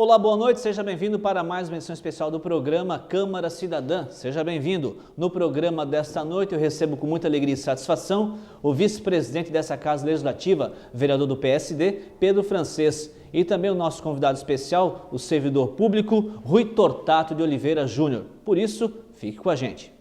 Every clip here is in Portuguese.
Olá, boa noite, seja bem-vindo para mais uma edição especial do programa Câmara Cidadã. Seja bem-vindo. No programa desta noite eu recebo com muita alegria e satisfação o vice-presidente dessa Casa Legislativa, vereador do PSD, Pedro Francês, e também o nosso convidado especial, o servidor público, Rui Tortato de Oliveira Júnior. Por isso, fique com a gente.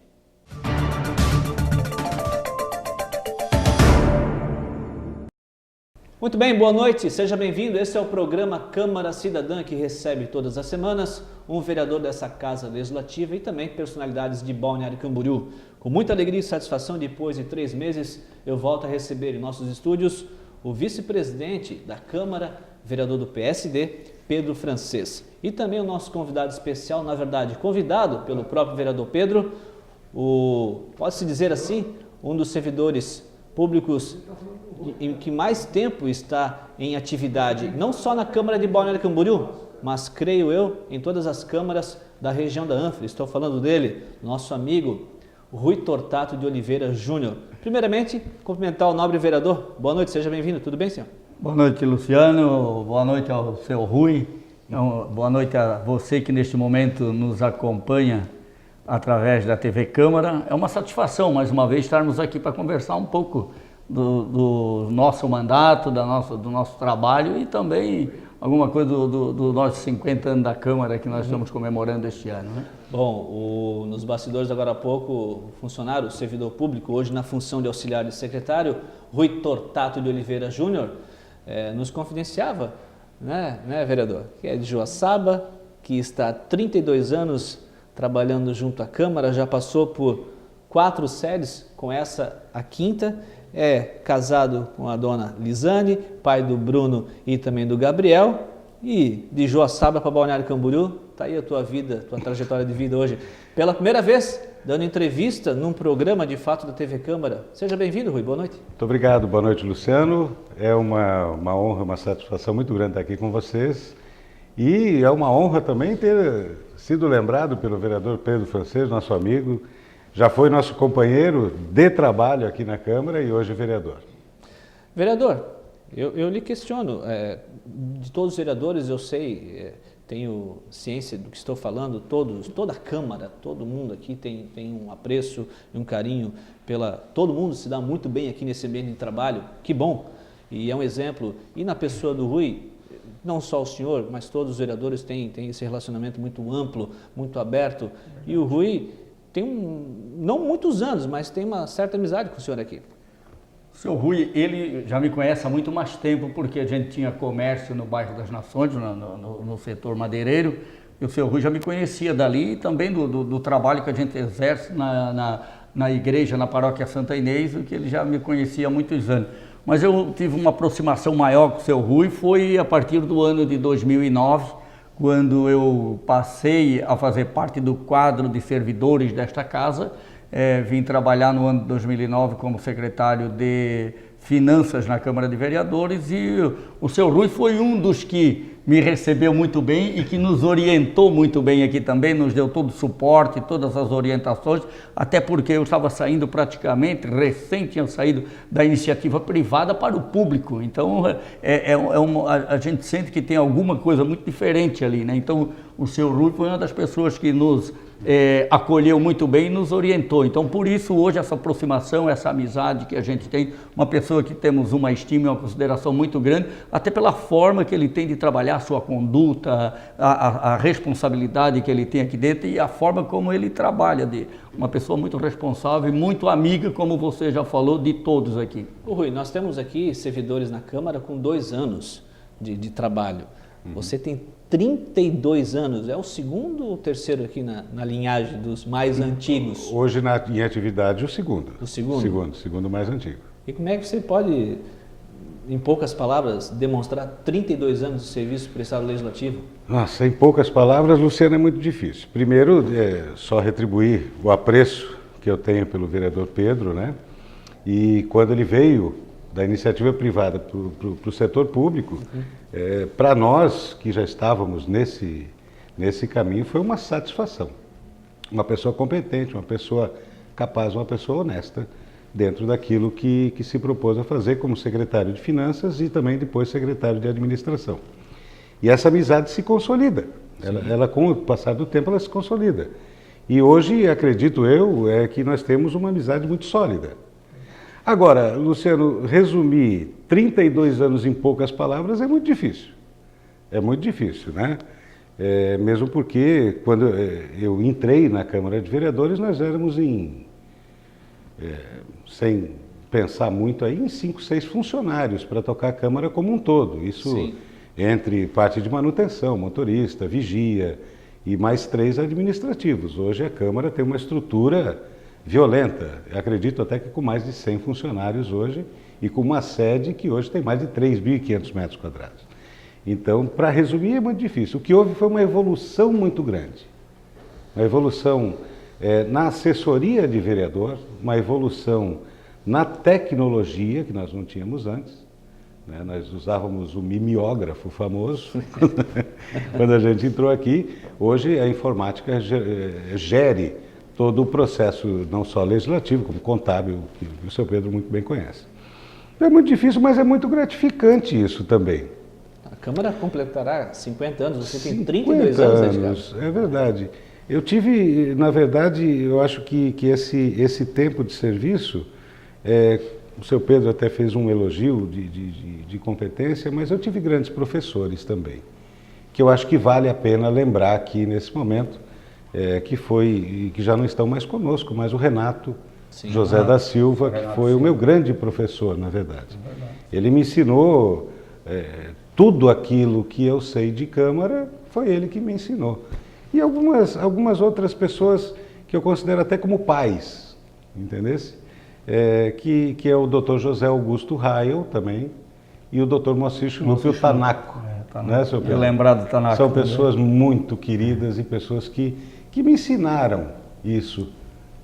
Muito bem, boa noite, seja bem-vindo. Esse é o programa Câmara Cidadã, que recebe todas as semanas um vereador dessa Casa Legislativa e também personalidades de Balneário Camboriú. Com muita alegria e satisfação, depois de 3 meses, eu volto a receber em nossos estúdios o vice-presidente da Câmara, vereador do PSD, Pedro Francês. E também o nosso convidado especial, na verdade, convidado pelo próprio vereador Pedro, pode-se dizer assim, um dos servidores públicos em que mais tempo está em atividade, não só na Câmara de Balneário Camboriú, mas creio eu, em todas as câmaras da região da Anfra. Estou falando dele, nosso amigo Rui Tortato de Oliveira Júnior. Primeiramente, cumprimentar o nobre vereador. Boa noite, seja bem-vindo. Tudo bem, senhor? Boa noite, Luciano. Boa noite ao seu Rui. Boa noite a você que neste momento nos acompanha através da TV Câmara. É uma satisfação, mais uma vez, estarmos aqui para conversar um pouco do nosso mandato, do nosso trabalho e também alguma coisa do nossos 50 anos da Câmara que nós estamos comemorando este ano, né? Bom, nos bastidores agora há pouco, o funcionário, o servidor público, hoje na função de auxiliar de secretário, Rui Tortato de Oliveira Júnior, nos confidenciava, né, vereador, que é de Joaçaba, que está há 32 anos trabalhando junto à Câmara, já passou por 4 sedes, com essa a 5ª, é casado com a dona Lisane, pai do Bruno e também do Gabriel, e de Joaçaba para Balneário Camboriú, está aí a tua vida, tua trajetória de vida hoje. Pela primeira vez, dando entrevista num programa de fato da TV Câmara. Seja bem-vindo, Rui, boa noite. Muito obrigado, boa noite, Luciano. É uma honra, uma satisfação muito grande estar aqui com vocês. E é uma honra também ter sido lembrado pelo vereador Pedro Francês, nosso amigo. Já foi nosso companheiro de trabalho aqui na Câmara e hoje vereador. Vereador, eu lhe questiono, de todos os vereadores eu sei, tenho ciência do que estou falando, toda a Câmara, todo mundo aqui tem um apreço e um carinho todo mundo se dá muito bem aqui nesse ambiente de trabalho, que bom, e é um exemplo, e na pessoa do Rui, não só o senhor, mas todos os vereadores têm esse relacionamento muito amplo, muito aberto, e o Rui tem não muitos anos, mas tem uma certa amizade com o senhor aqui. O seu Rui, ele já me conhece há muito mais tempo, porque a gente tinha comércio no bairro das Nações, no setor madeireiro, e o seu Rui já me conhecia dali e também do trabalho que a gente exerce na igreja, na paróquia Santa Inês, que ele já me conhecia há muitos anos. Mas eu tive uma aproximação maior com o seu Rui, foi a partir do ano de 2009, quando eu passei a fazer parte do quadro de servidores desta casa. Vim trabalhar no ano de 2009 como secretário de Finanças na Câmara de Vereadores e o seu Rui foi um dos que me recebeu muito bem e que nos orientou muito bem aqui também, nos deu todo o suporte, todas as orientações, até porque eu estava saindo praticamente, recém tinha saído da iniciativa privada para o público, então a gente sente que tem alguma coisa muito diferente ali, né? Então o seu Rui foi uma das pessoas que nos acolheu muito bem e nos orientou. Então, por isso, hoje, essa aproximação, essa amizade que a gente tem, uma pessoa que temos uma estima e uma consideração muito grande, até pela forma que ele tem de trabalhar a sua conduta, a responsabilidade que ele tem aqui dentro e a forma como ele trabalha, de uma pessoa muito responsável e muito amiga, como você já falou, de todos aqui. Ô Rui, nós temos aqui servidores na Câmara com 2 anos de trabalho. Você tem 32 anos, é o segundo ou terceiro aqui na linhagem dos mais antigos? Hoje em atividade o segundo. O segundo? Segundo mais antigo. E como é que você pode, em poucas palavras, demonstrar 32 anos de serviço prestado legislativo? Nossa, em poucas palavras, Luciano, é muito difícil. Primeiro, só retribuir o apreço que eu tenho pelo vereador Pedro, né? E quando ele veio da iniciativa privada para o setor público, para nós que já estávamos nesse caminho, foi uma satisfação. Uma pessoa competente, uma pessoa capaz, uma pessoa honesta, dentro daquilo que se propôs a fazer como secretário de Finanças e também depois secretário de Administração. E essa amizade se consolida. Ela, com o passar do tempo, ela se consolida. E hoje, acredito eu, é que nós temos uma amizade muito sólida. Agora, Luciano, resumir 32 anos em poucas palavras é muito difícil. É muito difícil, né? Mesmo porque, quando eu entrei na Câmara de Vereadores, nós éramos sem pensar muito aí, em 5, 6 funcionários para tocar a Câmara como um todo. Isso Sim. Entre parte de manutenção, motorista, vigia e mais 3 administrativos. Hoje a Câmara tem uma estrutura violenta. Eu acredito até que com mais de 100 funcionários hoje e com uma sede que hoje tem mais de 3.500 metros quadrados. Então, para resumir, é muito difícil. O que houve foi uma evolução muito grande. Uma evolução na assessoria de vereador, uma evolução na tecnologia, que nós não tínhamos antes. Né? Nós usávamos o mimeógrafo famoso, quando a gente entrou aqui. Hoje a informática gere todo o processo, não só legislativo, como contábil, que o seu Pedro muito bem conhece. É muito difícil, mas é muito gratificante isso também. A Câmara completará 50 anos, você tem 32 anos, é verdade. Eu tive, na verdade, eu acho que esse tempo de serviço, o seu Pedro até fez um elogio de competência, mas eu tive grandes professores também, que eu acho que vale a pena lembrar aqui nesse momento, que já não estão mais conosco, mas o Renato Sim, José da Silva, que foi o meu grande professor, na verdade. Ele me ensinou tudo aquilo que eu sei de Câmara, foi ele que me ensinou. E algumas outras pessoas que eu considero até como pais, entendesse? Que é o Dr. José Augusto Rael também, e o Dr. Moacir Lúcio Tanaco. Né, seu Pedro? Eu lembrar do Tanaco. São pessoas muito queridas e pessoas que me ensinaram isso,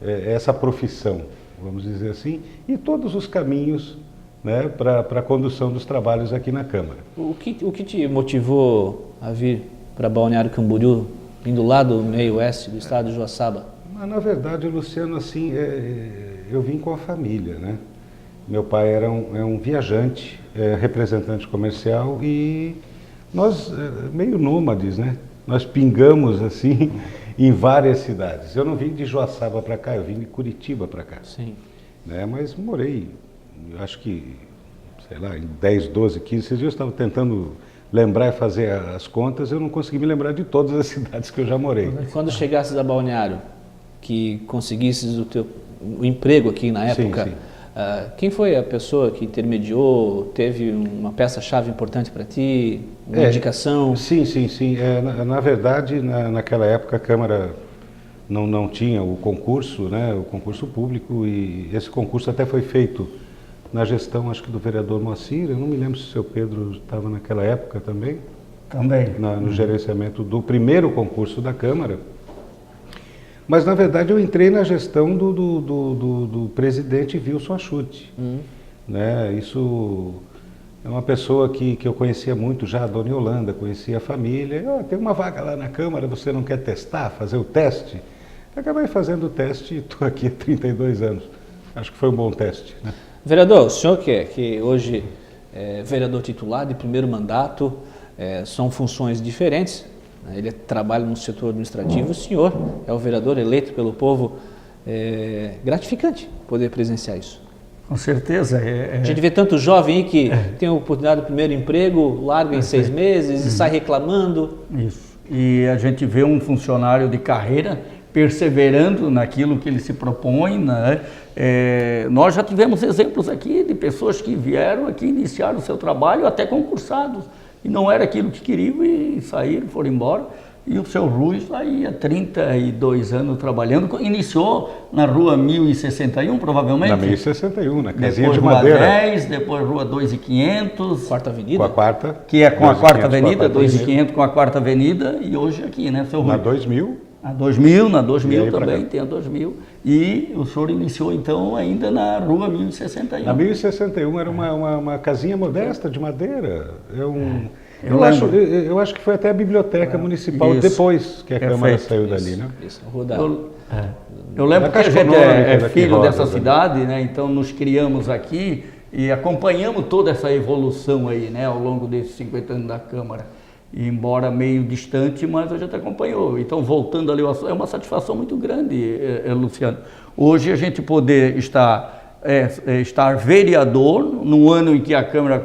essa profissão, vamos dizer assim, e todos os caminhos, né, para a condução dos trabalhos aqui na Câmara. O que te motivou a vir para Balneário Camboriú, vindo lá do meio oeste do estado de Joaçaba? Na verdade, Luciano, assim, eu vim com a família, né? Meu pai era um viajante, representante comercial, e nós, meio nômades, né? Nós pingamos, assim, em várias cidades. Eu não vim de Joaçaba para cá, eu vim de Curitiba para cá. Sim. Né? Mas morei, eu acho que, sei lá, em 10, 12, 15 dias eu estava tentando lembrar e fazer as contas, eu não consegui me lembrar de todas as cidades que eu já morei. Quando chegasses a Balneário, que conseguisses o emprego aqui na época, sim. Quem foi a pessoa que intermediou, teve uma peça-chave importante para ti, uma indicação? Sim. Na verdade, naquela época a Câmara não tinha o concurso, né, o concurso público, e esse concurso até foi feito na gestão, acho que do vereador Moacir. Eu não me lembro se o seu Pedro estava naquela época também. Também. No gerenciamento do primeiro concurso da Câmara. Mas, na verdade, eu entrei na gestão do presidente Wilson Achute. Né? Isso é uma pessoa que eu conhecia muito já, a dona Yolanda, conhecia a família. Tem uma vaga lá na Câmara, você não quer testar, fazer o teste? Acabei fazendo o teste e estou aqui há 32 anos. Acho que foi um bom teste. Né? Vereador, o senhor que hoje é vereador titular de primeiro mandato, são funções diferentes. Ele trabalha no setor administrativo, o senhor é o vereador eleito pelo povo. É gratificante poder presenciar isso. Com certeza. A gente vê tanto jovem aí que tem a oportunidade do primeiro emprego, larga em 6 meses e sai reclamando. Isso. E a gente vê um funcionário de carreira perseverando naquilo que ele se propõe, né? Nós já tivemos exemplos aqui de pessoas que vieram aqui, iniciaram o seu trabalho até concursados, e não era aquilo que queriam e saíram, foram embora. E o seu Rui está aí há 32 anos trabalhando, iniciou na rua 1061, provavelmente? Na 1061, na casinha depois de rua madeira. 10, depois rua 2500. Quarta Avenida? Com a quarta. Que é com a quarta avenida, 2500 com a quarta avenida, e hoje aqui, né, seu Rui? Na 2000. Na 2000 também, tem a 2000. E o senhor iniciou, então, ainda na rua 1061. Na 1061 era uma casinha modesta de madeira. Eu acho que foi até a biblioteca municipal depois que a Câmara saiu dali, né? Eu lembro que a gente é filho dessa cidade, né? Então nos criamos aqui e acompanhamos toda essa evolução aí, né? Ao longo desses 50 anos da Câmara. embora meio distante, mas a gente acompanhou. Então, voltando ali, é uma satisfação muito grande, Luciano. Hoje a gente poder estar vereador, no ano em que a Câmara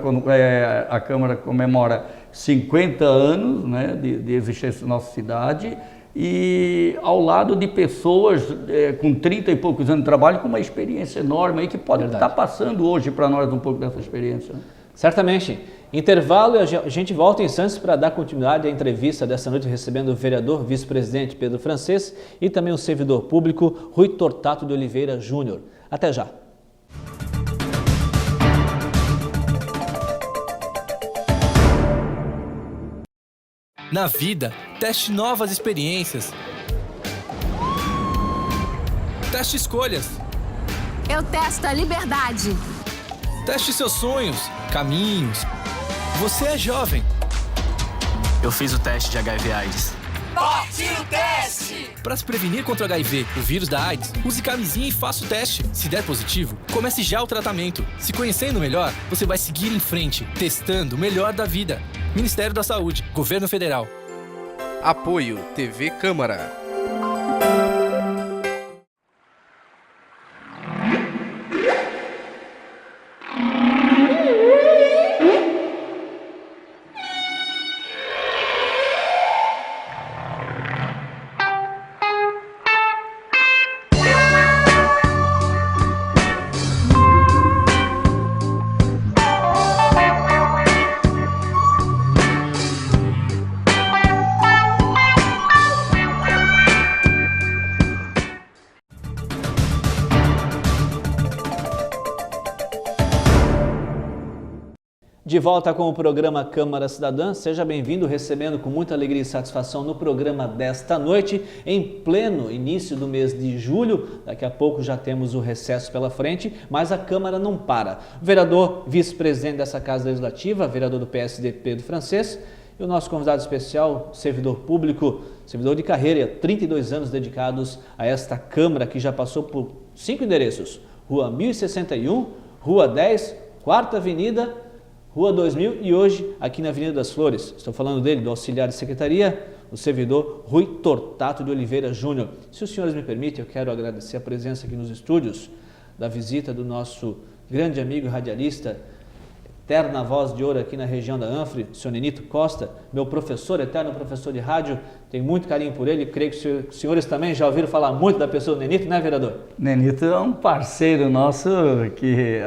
comemora 50 anos, né, de existência da nossa cidade, e ao lado de pessoas com 30 e poucos anos de trabalho, com uma experiência enorme aí, que pode estar passando hoje para nós um pouco dessa experiência. Certamente. Intervalo e a gente volta em instantes para dar continuidade à entrevista dessa noite, recebendo o vereador, vice-presidente Pedro Francês e também o servidor público Rui Tortato de Oliveira Júnior. Até já. Na vida, teste novas experiências. Teste escolhas. Eu testo a liberdade. Teste seus sonhos, caminhos. Você é jovem. Eu fiz o teste de HIV/AIDS. Partiu o teste! Para se prevenir contra o HIV, o vírus da AIDS, use camisinha e faça o teste. Se der positivo, comece já o tratamento. Se conhecendo melhor, você vai seguir em frente, testando o melhor da vida. Ministério da Saúde, Governo Federal. Apoio TV Câmara. De volta com o programa Câmara Cidadã, seja bem-vindo, recebendo com muita alegria e satisfação no programa desta noite, em pleno início do mês de julho. Daqui a pouco já temos o recesso pela frente, mas a Câmara não para. O vereador, vice-presidente dessa Casa Legislativa, vereador do PSD, Pedro Francês, e o nosso convidado especial, servidor público, servidor de carreira, 32 anos dedicados a esta Câmara, que já passou por 5 endereços: Rua 1061, Rua 10, 4ª Avenida, Rua 2000 e hoje aqui na Avenida das Flores. Estou falando dele, do auxiliar de secretaria, o servidor Rui Tortato de Oliveira Júnior. Se os senhores me permitem, eu quero agradecer a presença aqui nos estúdios, da visita do nosso grande amigo radialista, eterna voz de ouro aqui na região da Anfre, o senhor Nenito Costa, meu professor, eterno professor de rádio. Tenho muito carinho por ele, creio que os senhores também já ouviram falar muito da pessoa do Nenito, né, vereador? Nenito é um parceiro nosso que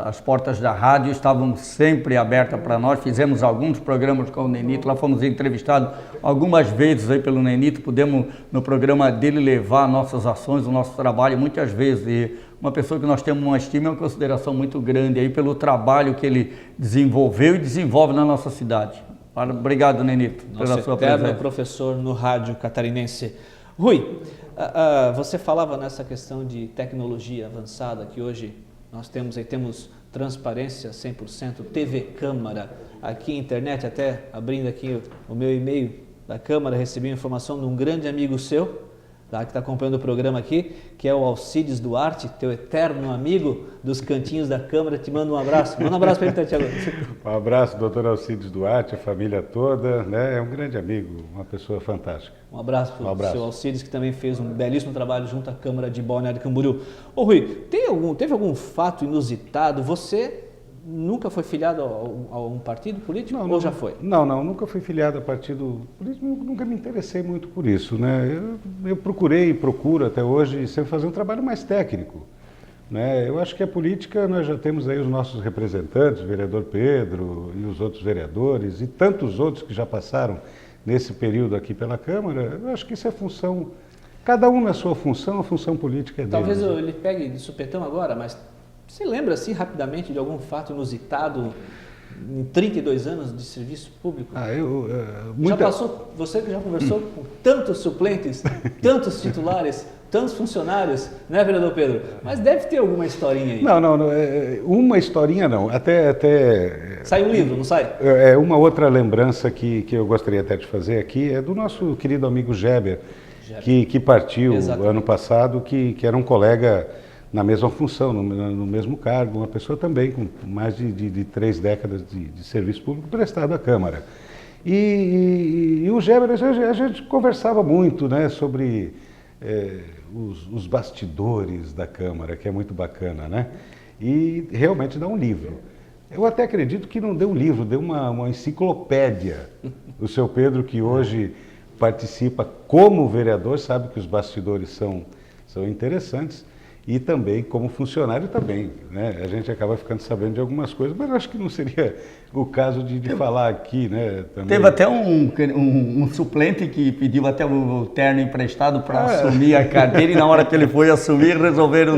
as portas da rádio estavam sempre abertas para nós. Fizemos alguns programas com o Nenito, lá fomos entrevistados algumas vezes aí pelo Nenito, pudemos no programa dele levar nossas ações, o nosso trabalho muitas vezes. E uma pessoa que nós temos uma estima e uma consideração muito grande aí pelo trabalho que ele desenvolveu e desenvolve na nossa cidade. Obrigado, Nenito, pela sua presença. Nosso professor no rádio catarinense. Rui, você falava nessa questão de tecnologia avançada que hoje nós temos transparência 100%, TV Câmara, aqui internet, até abrindo aqui o meu e-mail da Câmara, recebi informação de um grande amigo seu, tá, que está acompanhando o programa aqui, que é o Alcides Duarte, teu eterno amigo dos cantinhos da Câmara. Te mando um abraço. Manda um abraço para ele, Tiago. Um abraço, doutor Alcides Duarte, a família toda, né? É um grande amigo, uma pessoa fantástica. Um abraço para o seu Alcides, que também fez um belíssimo trabalho junto à Câmara de Balneário Camboriú. Ô Rui, teve algum fato inusitado? Você nunca foi filiado a um partido político ou já foi? Não, nunca fui filiado a partido político, nunca me interessei muito por isso, né? Eu procurei e procuro até hoje sempre fazer um trabalho mais técnico, né? Eu acho que a política, nós já temos aí os nossos representantes, o vereador Pedro e os outros vereadores e tantos outros que já passaram nesse período aqui pela Câmara. Eu acho que isso é função, cada um na sua função, a função política é dele. Talvez eu lhe pegue de supetão agora, mas você lembra assim rapidamente de algum fato inusitado em 32 anos de serviço público? Já passou, você que já conversou com tantos suplentes, tantos titulares, tantos funcionários, né, vereador Pedro? Mas deve ter alguma historinha aí. Não, uma historinha não, até... Sai um livro, não sai? Uma outra lembrança que eu gostaria até de fazer aqui é do nosso querido amigo Geber, que partiu ano passado, que era um colega na mesma função, no mesmo cargo, uma pessoa também com mais de 3 décadas de serviço público prestado à Câmara. E o Geber, a gente conversava muito, né, sobre os bastidores da Câmara, que é muito bacana, né? E realmente dá um livro. Eu até acredito que não deu um livro, deu uma enciclopédia. O seu Pedro, que hoje participa como vereador, sabe que os bastidores são interessantes. E também, como funcionário também, né? A gente acaba ficando sabendo de algumas coisas, mas eu acho que não seria o caso de falar aqui, né? Também. Teve até um suplente que pediu até o terno emprestado para assumir a cadeira, e na hora que ele foi assumir, resolveram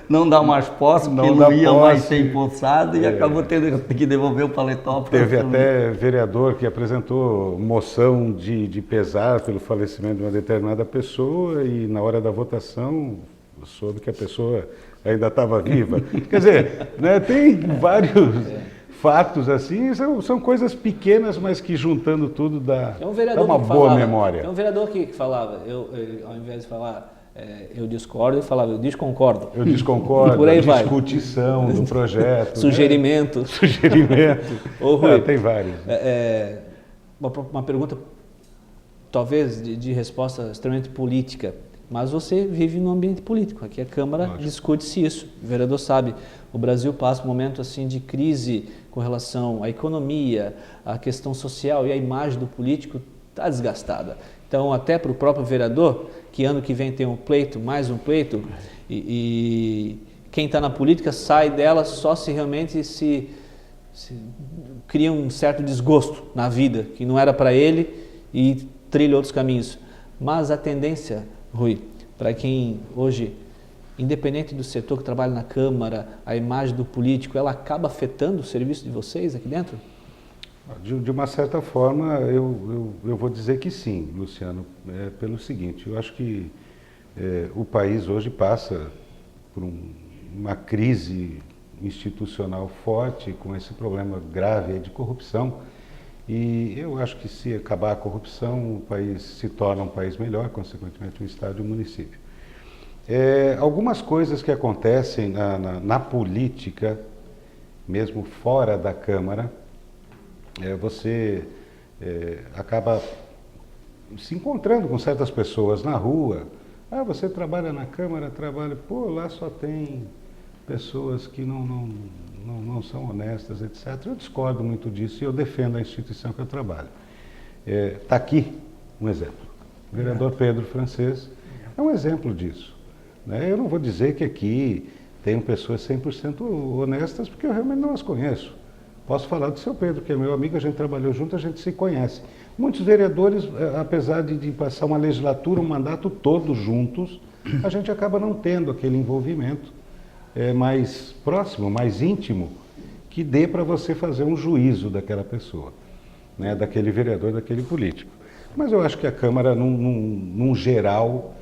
não dar mais posse, porque não ia mais ser empossado, e acabou tendo que devolver o paletó para Teve até vereador que apresentou moção de pesar pelo falecimento de uma determinada pessoa, e na hora da votação soube que a pessoa ainda estava viva. Quer dizer, né, tem vários fatos assim, são coisas pequenas, mas que juntando tudo dá uma boa memória. Tem um vereador que falava, ao invés de falar eu discordo, ele falava eu desconcordo. Eu desconcordo, por aí discutição do projeto. Sugerimento. Né? Sugerimento. Ô, Rui, tem vários. Uma pergunta, talvez, de resposta extremamente política. Mas você vive num ambiente político, aqui a Câmara discute-se isso, o vereador sabe, o Brasil passa um momento assim de crise com relação à economia, à questão social, e a imagem do político está desgastada. Então até para o próprio vereador, que ano que vem tem um pleito, mais um pleito, e quem está na política sai dela só se realmente se cria um certo desgosto na vida, que não era para ele e trilha outros caminhos. Mas a tendência, Rui, para quem hoje, independente do setor que trabalha na Câmara, a imagem do político, ela acaba afetando o serviço de vocês aqui dentro? De uma certa forma, eu vou dizer que sim, Luciano, pelo seguinte, eu acho que o país hoje passa por uma crise institucional forte, com esse problema grave de corrupção. E eu acho que se acabar a corrupção, o país se torna um país melhor, consequentemente um estado e um município. Algumas coisas que acontecem na política, mesmo fora da Câmara, você acaba se encontrando com certas pessoas na rua. Você trabalha na Câmara, lá só tem pessoas que não são honestas, etc. Eu discordo muito disso e eu defendo a instituição que eu trabalho. Está aqui um exemplo. O vereador Pedro Francês é um exemplo disso. Né? Eu não vou dizer que aqui tenho pessoas 100% honestas, porque eu realmente não as conheço. Posso falar do seu Pedro, que é meu amigo, a gente trabalhou junto, a gente se conhece. Muitos vereadores, apesar de passar uma legislatura, um mandato todo juntos, a gente acaba não tendo aquele envolvimento mais próximo, mais íntimo, que dê para você fazer um juízo daquela pessoa, né, daquele vereador, daquele político. Mas eu acho que a Câmara, num geral,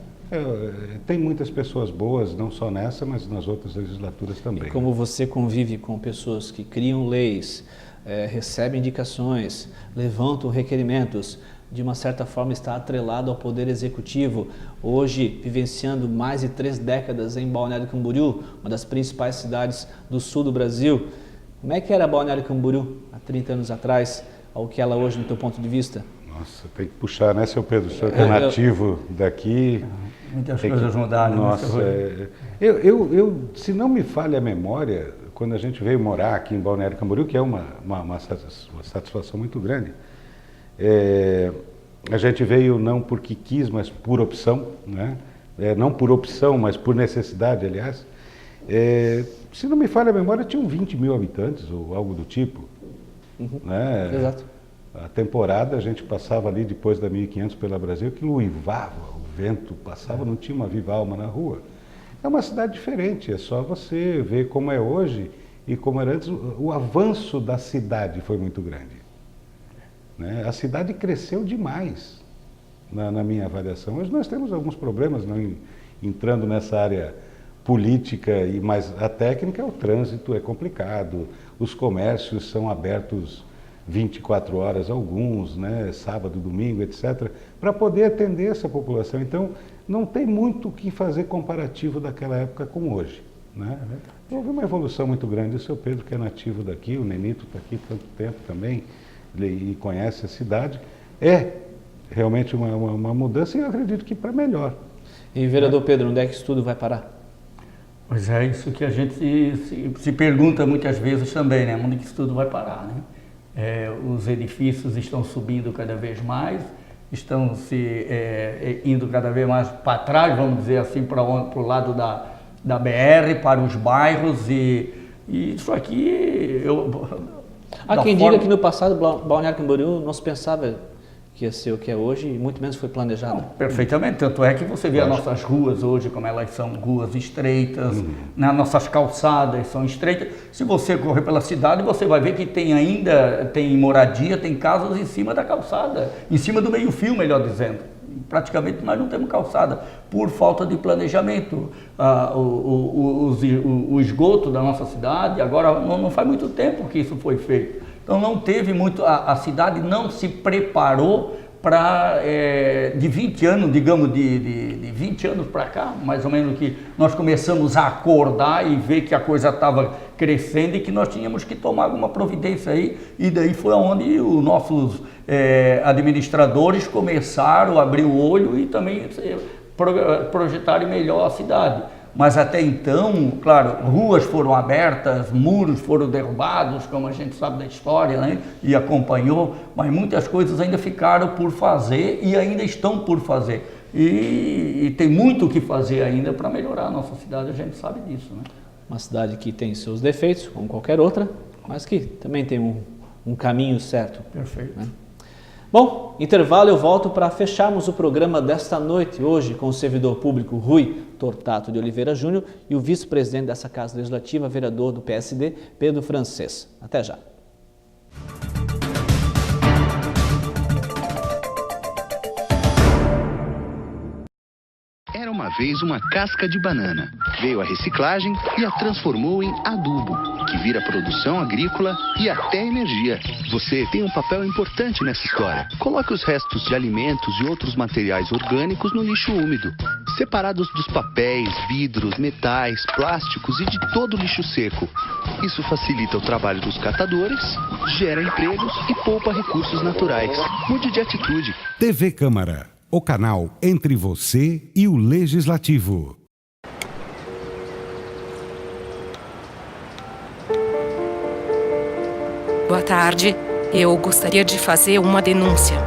tem muitas pessoas boas, não só nessa, mas nas outras legislaturas também. E como você convive com pessoas que criam leis, recebem indicações, levantam requerimentos, de uma certa forma está atrelado ao Poder Executivo, hoje vivenciando mais de 3 décadas em Balneário Camboriú, uma das principais cidades do sul do Brasil. Como é que era Balneário Camboriú há 30 anos atrás, ao que ela hoje, no teu ponto de vista? Nossa, tem que puxar, né, seu Pedro? O senhor que é nativo daqui. Muitas coisas mudaram. Nossa, se não me falha a memória, quando a gente veio morar aqui em Balneário Camboriú, que é uma satisfação muito grande, a gente veio não porque quis, mas por opção, né? Não por opção, mas por necessidade, aliás. Se não me falha a memória, tinham 20 mil habitantes ou algo do tipo. Né? Exato. A temporada a gente passava ali depois da 1500 pela Brasil, que uivava, o vento passava, não tinha uma viva alma na rua. É uma cidade diferente, é só você ver como é hoje e como era antes. O avanço da cidade foi muito grande. Né? A cidade cresceu demais, na minha avaliação. Hoje nós temos alguns problemas, não entrando nessa área política, mas a técnica, o trânsito é complicado, os comércios são abertos 24 horas alguns, né, sábado, domingo, etc., para poder atender essa população. Então, não tem muito o que fazer comparativo daquela época com hoje, né? Houve uma evolução muito grande. O seu Pedro, que é nativo daqui, o Nenito está aqui há tanto tempo também, e conhece a cidade, é realmente uma mudança, e eu acredito que para melhor. E, vereador Pedro, onde é que isso tudo vai parar? Pois é, isso que a gente se pergunta muitas vezes também, né? Onde que isso tudo vai parar, né? Os edifícios estão subindo cada vez mais, estão indo cada vez mais para trás, vamos dizer assim, para o lado da BR, para os bairros, e isso aqui... Há quem diga que no passado Balneário Camboriú não se pensava que ia ser o que é hoje, e muito menos foi planejado. Não, perfeitamente, tanto é que você vê as nossas ruas hoje, como elas são ruas estreitas, né? Nossas calçadas são estreitas. Se você correr pela cidade, você vai ver que tem moradia, tem casas em cima da calçada, em cima do meio-fio, melhor dizendo. Praticamente nós não temos calçada, por falta de planejamento. O esgoto da nossa cidade, agora não faz muito tempo que isso foi feito. Então não teve muito, a cidade não se preparou para, de 20 anos, digamos, de 20 anos para cá, mais ou menos, que nós começamos a acordar e ver que a coisa estava crescendo e que nós tínhamos que tomar alguma providência aí, e daí foi onde os nossos administradores começaram a abrir o olho e também projetarem melhor a cidade. Mas até então, claro, ruas foram abertas, muros foram derrubados, como a gente sabe da história, né? E acompanhou, mas muitas coisas ainda ficaram por fazer e ainda estão por fazer. E tem muito o que fazer ainda para melhorar a nossa cidade, a gente sabe disso, né? Uma cidade que tem seus defeitos, como qualquer outra, mas que também tem um caminho certo. Perfeito. Né? Bom, intervalo, eu volto para fecharmos o programa desta noite, hoje, com o servidor público Rui Tortato de Oliveira Júnior e o vice-presidente dessa Casa Legislativa, vereador do PSD, Pedro Francês. Até já. Era uma vez uma casca de banana. Veio a reciclagem e a transformou em adubo, que vira produção agrícola e até energia. Você tem um papel importante nessa história. Coloque os restos de alimentos e outros materiais orgânicos no lixo úmido, separados dos papéis, vidros, metais, plásticos e de todo o lixo seco. Isso facilita o trabalho dos catadores, gera empregos e poupa recursos naturais. Mude de atitude. TV Câmara, o canal entre você e o Legislativo. Boa tarde. Eu gostaria de fazer uma denúncia.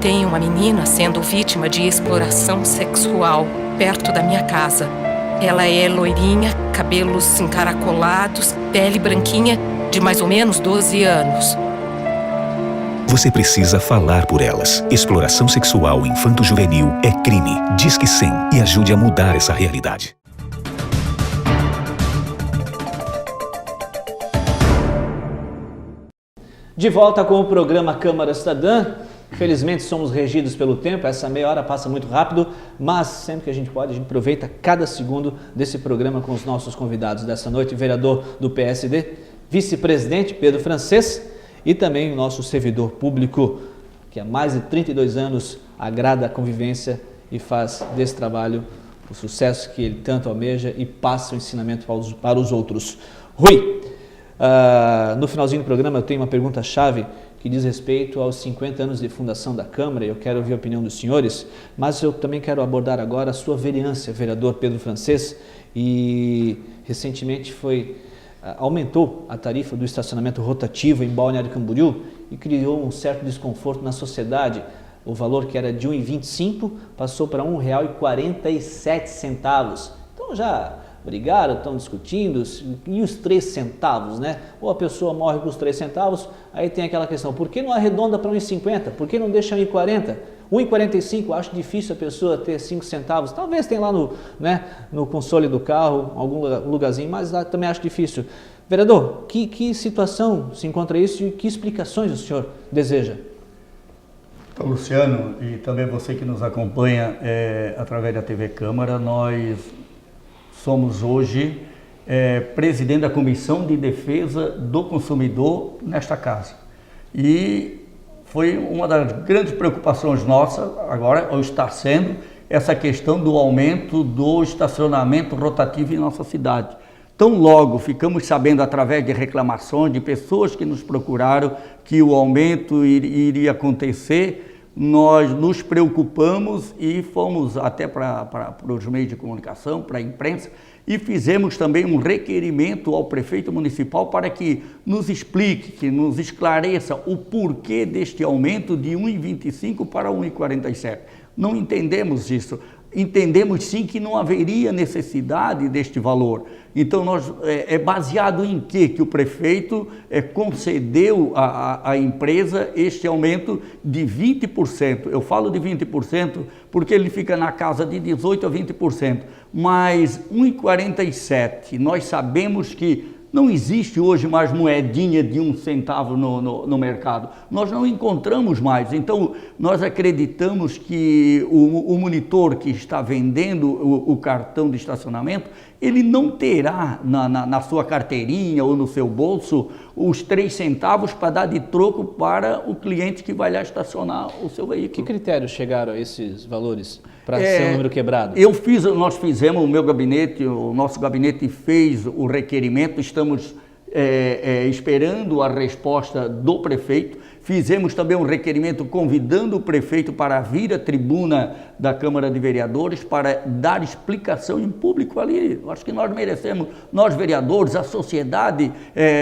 Tem uma menina sendo vítima de exploração sexual perto da minha casa. Ela é loirinha, cabelos encaracolados, pele branquinha, de mais ou menos 12 anos. Você precisa falar por elas. Exploração sexual infanto-juvenil é crime. Disque 100 e ajude a mudar essa realidade. De volta com o programa Câmara Cidadã. Felizmente somos regidos pelo tempo, essa meia hora passa muito rápido, mas sempre que a gente pode, a gente aproveita cada segundo desse programa com os nossos convidados dessa noite, vereador do PSD, vice-presidente Pedro Francês e também o nosso servidor público, que há mais de 32 anos agrada a convivência e faz desse trabalho o sucesso que ele tanto almeja e passa o ensinamento para os outros. Rui, no finalzinho do programa eu tenho uma pergunta-chave que diz respeito aos 50 anos de fundação da Câmara, eu quero ouvir a opinião dos senhores, mas eu também quero abordar agora a sua vereança, vereador Pedro Francês, e recentemente aumentou a tarifa do estacionamento rotativo em Balneário Camboriú e criou um certo desconforto na sociedade. O valor que era de R$ 1,25 passou para R$ 1,47. Então já brigaram, estão discutindo, e os 3 centavos, né? Ou a pessoa morre com os 3 centavos, aí tem aquela questão, por que não arredonda para R$ 1,50? Por que não deixa R$ 1,40? R$ 1,45, acho difícil a pessoa ter 5 centavos, talvez tenha lá no console do carro, algum lugarzinho, mas lá também acho difícil. Vereador, que situação se encontra isso e que explicações o senhor deseja? Então, Luciano, e também você que nos acompanha através da TV Câmara, nós somos hoje presidente da Comissão de Defesa do Consumidor nesta casa. E foi uma das grandes preocupações nossas, agora, ou está sendo, essa questão do aumento do estacionamento rotativo em nossa cidade. Tão logo ficamos sabendo através de reclamações de pessoas que nos procuraram que o aumento iria acontecer, nós nos preocupamos e fomos até para os meios de comunicação, para a imprensa, e fizemos também um requerimento ao prefeito municipal para que nos explique, que nos esclareça o porquê deste aumento de 1,25 para 1,47. Não entendemos isso. Entendemos sim que não haveria necessidade deste valor. Então, é baseado em quê? Que o prefeito concedeu à empresa este aumento de 20%. Eu falo de 20% porque ele fica na casa de 18% a 20%. Mas 1,47, nós sabemos que não existe hoje mais moedinha de 1 centavo no mercado. Nós não encontramos mais. Então, nós acreditamos que o monitor que está vendendo o cartão de estacionamento, ele não terá na sua carteirinha ou no seu bolso os 3 centavos para dar de troco para o cliente que vai lá estacionar o seu veículo. Que critérios chegaram a esses valores para ser um número quebrado? Nós fizemos, o nosso gabinete fez o requerimento, estamos esperando a resposta do prefeito. Fizemos também um requerimento convidando o prefeito para vir à tribuna da Câmara de Vereadores para dar explicação em público ali. Acho que nós merecemos, nós vereadores, a sociedade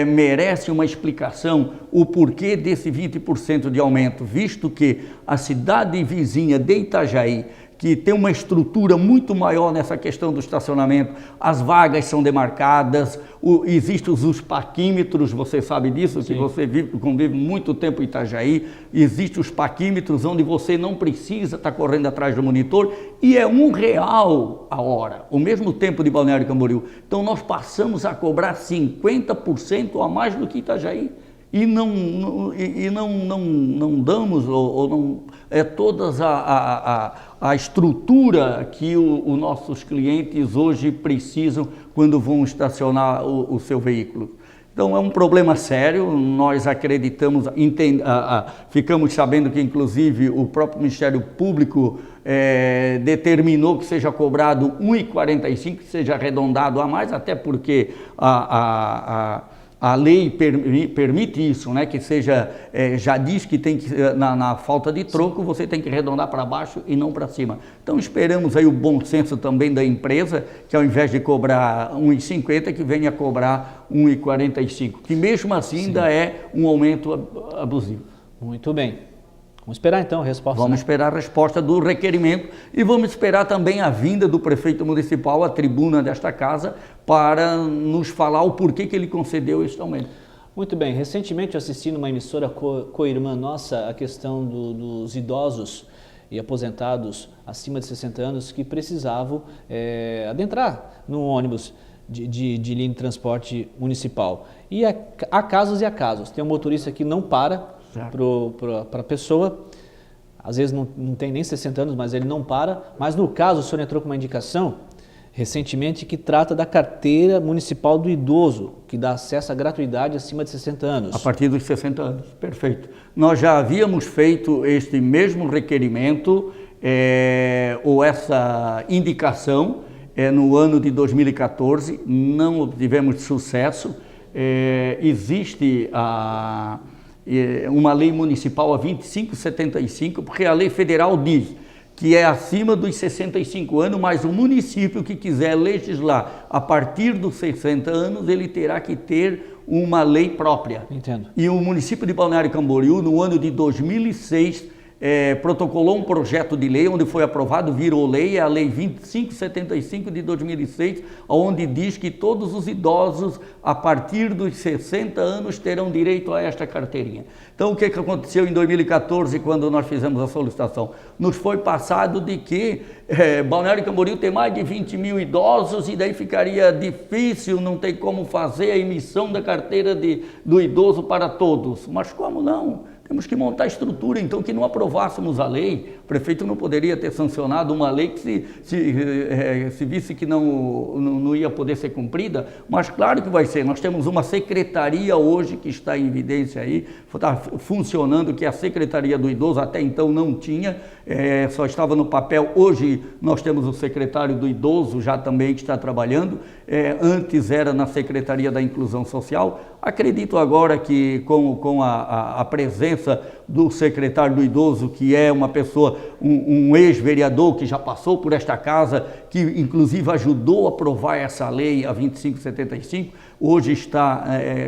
merece uma explicação, o porquê desse 20% de aumento, visto que a cidade vizinha de Itajaí, que tem uma estrutura muito maior nessa questão do estacionamento, as vagas são demarcadas, existem os paquímetros, você sabe disso, sim, que você convive muito tempo em Itajaí, existem os paquímetros onde você não precisa estar correndo atrás do monitor e é R$1 a hora, o mesmo tempo de Balneário Camboriú. Então nós passamos a cobrar 50% a mais do que Itajaí. E não damos todas a estrutura que os nossos clientes hoje precisam quando vão estacionar o seu veículo. Então é um problema sério, nós acreditamos, ficamos sabendo que inclusive o próprio Ministério Público determinou que seja cobrado R$1,45, que seja arredondado a mais, até porque a lei permite isso, né? Que seja, já diz que tem que, na falta de troco, você tem que arredondar para baixo e não para cima. Então esperamos aí o bom senso também da empresa, que ao invés de cobrar R$1,50, que venha cobrar R$1,45, que mesmo assim ainda é um aumento abusivo. Muito bem. Vamos esperar então a resposta. Vamos esperar a resposta do requerimento e vamos esperar também a vinda do prefeito municipal à tribuna desta casa para nos falar o porquê que ele concedeu este aumento. Muito bem. Recentemente eu assisti numa emissora co-irmã nossa a questão dos idosos e aposentados acima de 60 anos que precisavam adentrar num ônibus de linha de transporte municipal. E há casos e há casos. Tem um motorista que não para para a pessoa, às vezes não tem nem 60 anos, mas ele não para. Mas no caso, o senhor entrou com uma indicação recentemente que trata da carteira municipal do idoso, que dá acesso à gratuidade acima de 60 anos. A partir dos 60 anos, perfeito. Nós já havíamos feito este mesmo requerimento ou essa indicação no ano de 2014, não obtivemos sucesso. Existe uma lei municipal, a 2575, porque a lei federal diz que é acima dos 65 anos, mas o município que quiser legislar a partir dos 60 anos, ele terá que ter uma lei própria. Entendo. E o município de Balneário Camboriú, no ano de 2006, protocolou um projeto de lei, onde foi aprovado, virou lei, é a Lei 2575 de 2006, onde diz que todos os idosos, a partir dos 60 anos, terão direito a esta carteirinha. Então, o que aconteceu em 2014, quando nós fizemos a solicitação? Nos foi passado de que Balneário Camboriú tem mais de 20 mil idosos e daí ficaria difícil, não tem como fazer a emissão da carteira do idoso para todos. Mas como não? Temos que montar a estrutura, então, que não aprovássemos a lei prefeito não poderia ter sancionado uma lei que se visse que não ia poder ser cumprida, mas claro que vai ser. Nós temos uma secretaria hoje que está em evidência aí, está funcionando, que é a Secretaria do Idoso, até então não tinha, só estava no papel. Hoje nós temos o secretário do Idoso já também que está trabalhando, antes era na Secretaria da Inclusão Social. Acredito agora que com a presença do secretário do Idoso, que é uma pessoa, um ex-vereador que já passou por esta casa, que inclusive ajudou a aprovar essa lei, a 2575, hoje está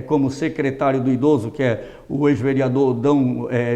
como secretário do Idoso, que é o ex-vereador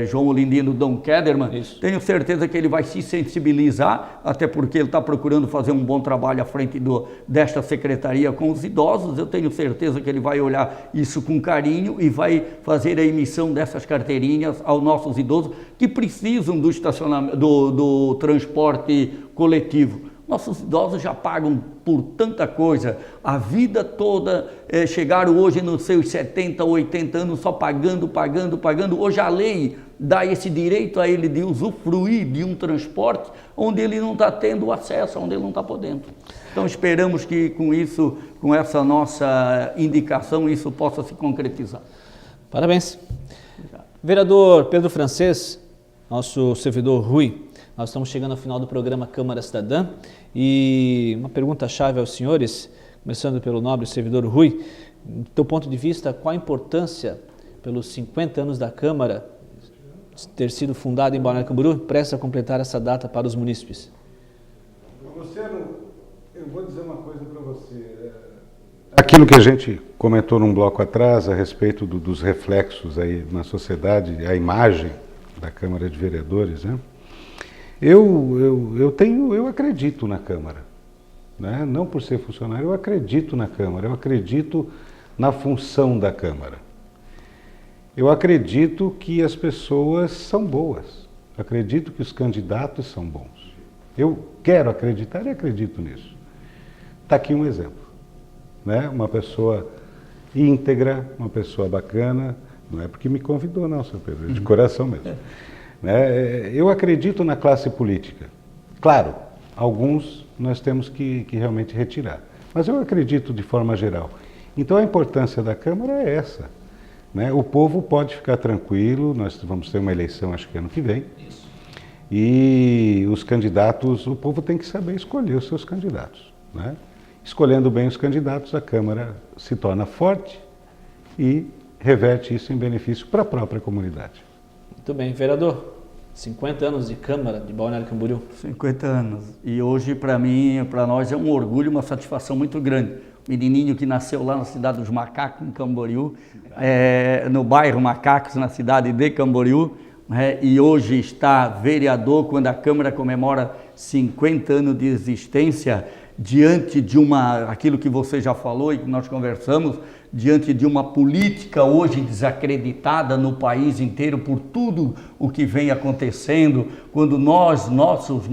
João Olindino Dom Kederman. Isso. Tenho certeza que ele vai se sensibilizar, até porque ele está procurando fazer um bom trabalho à frente desta secretaria com os idosos. Eu tenho certeza que ele vai olhar isso com carinho e vai fazer a emissão dessas carteirinhas aos nossos idosos que precisam do estacionamento, do transporte coletivo. Nossos idosos já pagam por tanta coisa, a vida toda, chegaram hoje nos seus 70, 80 anos só pagando. Hoje a lei dá esse direito a ele de usufruir de um transporte onde ele não está tendo acesso, onde ele não está podendo. Então esperamos que com isso, com essa nossa indicação, isso possa se concretizar. Parabéns. Vereador Pedro Francês, nosso servidor Rui, nós estamos chegando ao final do programa Câmara Cidadã e uma pergunta-chave aos senhores, começando pelo nobre servidor Rui, do teu ponto de vista, qual a importância, pelos 50 anos da Câmara, ter sido fundada em Balneário Camboriú, prestes a completar essa data para os munícipes? Luciano, eu vou dizer uma coisa para você. Aquilo que a gente comentou num bloco atrás, a respeito dos reflexos aí na sociedade, a imagem da Câmara de Vereadores, né? Eu acredito na Câmara, né? Não por ser funcionário, eu acredito na Câmara, eu acredito na função da Câmara. Eu acredito que as pessoas são boas, acredito que os candidatos são bons. Eu quero acreditar e acredito nisso. Está aqui um exemplo, né? Uma pessoa íntegra, uma pessoa bacana, não é porque me convidou não, seu Pedro, é de coração mesmo. Eu acredito na classe política. Claro, alguns nós temos que realmente retirar, mas eu acredito de forma geral. Então a importância da Câmara é essa, né? O povo pode ficar tranquilo, nós vamos ter uma eleição acho que ano que vem. Isso. E os candidatos, o povo tem que saber escolher os seus candidatos, né? Escolhendo bem os candidatos, a Câmara se torna forte e reverte isso em benefício para a própria comunidade. Muito bem, vereador, 50 anos de Câmara de Balneário Camboriú. 50 anos. E hoje, para mim, para nós, é um orgulho, uma satisfação muito grande. Menininho que nasceu lá na cidade dos Macacos, em Camboriú, no bairro Macacos, na cidade de Camboriú, e hoje está vereador, quando a Câmara comemora 50 anos de existência, diante de aquilo que você já falou e que nós conversamos, diante de uma política hoje desacreditada no país inteiro por tudo o que vem acontecendo, quando nossos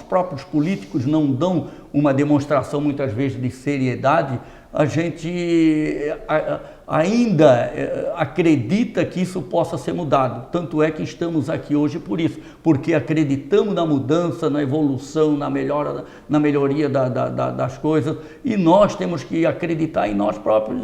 próprios políticos não dão uma demonstração muitas vezes de seriedade, a gente ainda acredita que isso possa ser mudado. Tanto é que estamos aqui hoje por isso, porque acreditamos na mudança, na evolução, na melhoria das coisas, e nós temos que acreditar em nós próprios,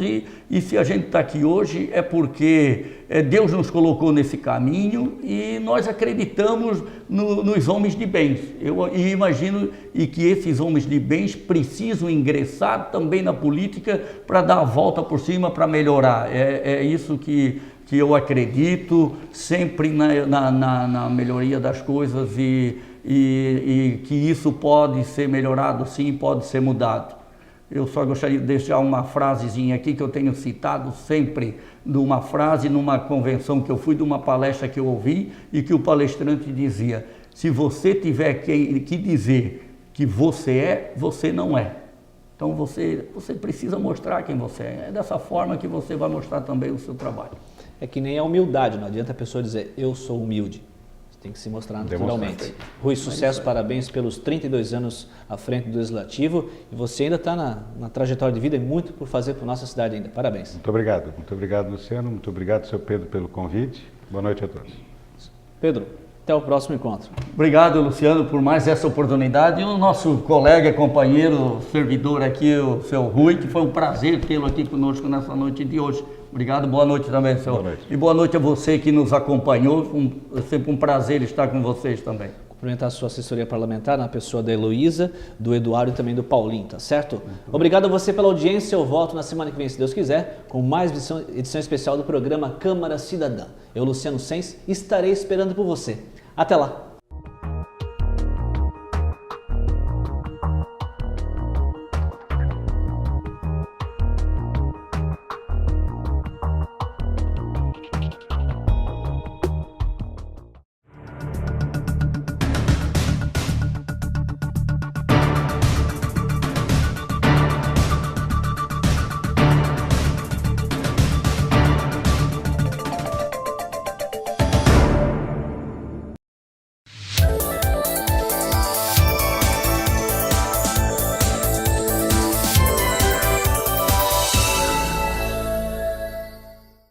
e se a gente está aqui hoje é porque Deus nos colocou nesse caminho e nós acreditamos nos homens de bens. Eu imagino que esses homens de bens precisam ingressar também na política para dar a volta por cima, para melhorar. É isso que eu acredito, sempre na melhoria das coisas e que isso pode ser melhorado sim, pode ser mudado. Eu só gostaria de deixar uma frasezinha aqui que eu tenho citado sempre, de uma frase numa convenção que eu fui, de uma palestra que eu ouvi, e que o palestrante dizia: se você tiver que dizer que você é, você não é. Então você precisa mostrar quem você é. É dessa forma que você vai mostrar também o seu trabalho. É que nem a humildade, não adianta a pessoa dizer eu sou humilde. Tem que se mostrar naturalmente. Rui, sucesso, parabéns pelos 32 anos à frente do Legislativo, e você ainda está na trajetória de vida e muito por fazer para a nossa cidade ainda. Parabéns. Muito obrigado, Luciano, muito obrigado, seu Pedro, pelo convite. Boa noite a todos. Pedro, Até o próximo encontro. Obrigado, Luciano, por mais essa oportunidade. E o nosso colega, companheiro, servidor aqui, o seu Rui, que foi um prazer tê-lo aqui conosco nessa noite de hoje. Obrigado, boa noite também, senhor. Boa noite. E boa noite a você que nos acompanhou. É sempre um prazer estar com vocês também. Cumprimentar a sua assessoria parlamentar, na pessoa da Heloísa, do Eduardo e também do Paulinho, tá certo? Obrigado a você pela audiência. Eu volto na semana que vem, se Deus quiser, com mais edição especial do programa Câmara Cidadã. Eu, Luciano Sens, estarei esperando por você. Até lá!